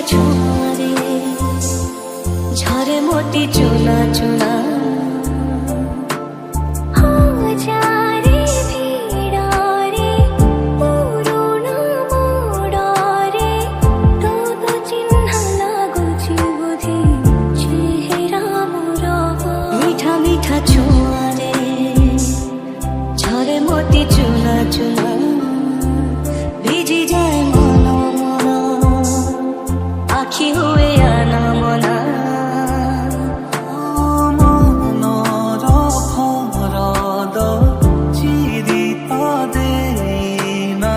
ছোঁয়ারে ঝরে মোটি চুনা চুনা ছোঁয়ারে ঝরে মোটি চুনা চুনা ভিজি যায় মন মন আখি হয়ে আনা মনা মনর ফরদ চিরিত দেনা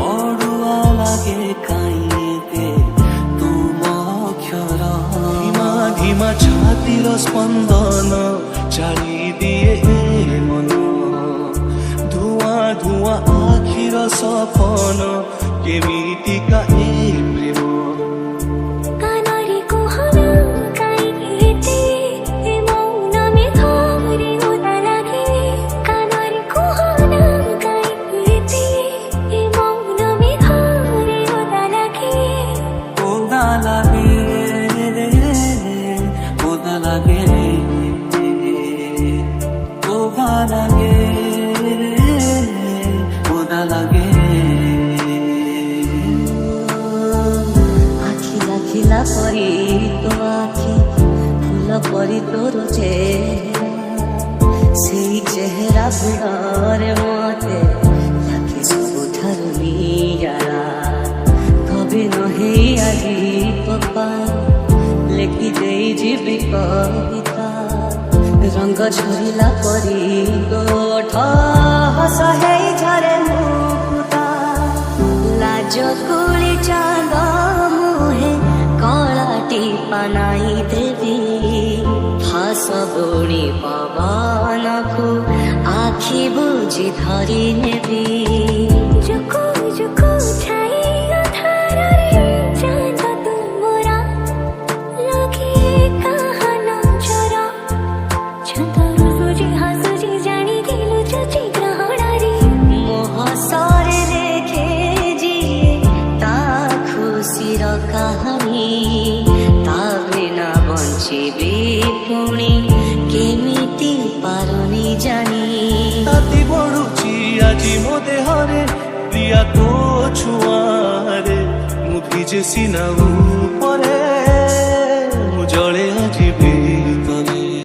অড়ুয়া লাগে কাইতে তুম অক্ষর ধিমা ধিমা ছাতির স্পন্দন চারি দিয়ে মন ধুয়া ধুয়া আখির সপন কেমিতিকা এ প্রেম খিলা পরি তো আখি ফুল পরি তোর চেহারা সেই চেহারা ভিড়রে মতে লাখে ସବୁଠାରୁ ନିଆରା କବି ନହେଇ ଆଜି ପପା ଲେଖି ଦେଇ ଯିବି କବିତା ରଙ୍ଗ ଝରିଲା ପରି ତୋଠ ହସ ହେଇ ଝରେ ମୁକୁତା ଲାଜ କୁଳି ଚାନ୍ଦ ମୁହେ କଳାଟି ପାନାଇ ଦେବି ହାସ ବୁଣି ପବନକୁ ଆଖି ବୁଜି ଧରି ନେବି ଜୁକୁ ଜୁକୁ ଛାଇ ଅଧାରରେ ଚାନ୍ଦ ତୁମରା ଲଗେ କାହା ନଜର ଛନ୍ଦରୁ ସୁଜି ହାସୁଜି ଜାଣି ଦିଲୁ ଚଚି ଗ୍ରହଣରେ ମୋହ ସରେ ଦେଖେ ଯିଏ ତା ଖୁସିର କାହାଣୀ ତା ବିନା ବଞ୍ଚିବି ପୁଣି କେମିତି ପାରୁନି ଜାଣି ତାତି ବଢୁଛି ଆଜି ମୋ ଦେହରେ ପ୍ରିୟା ତୋ ଛୁଆରେ ମୁଁ ଭିଜେ ସିନା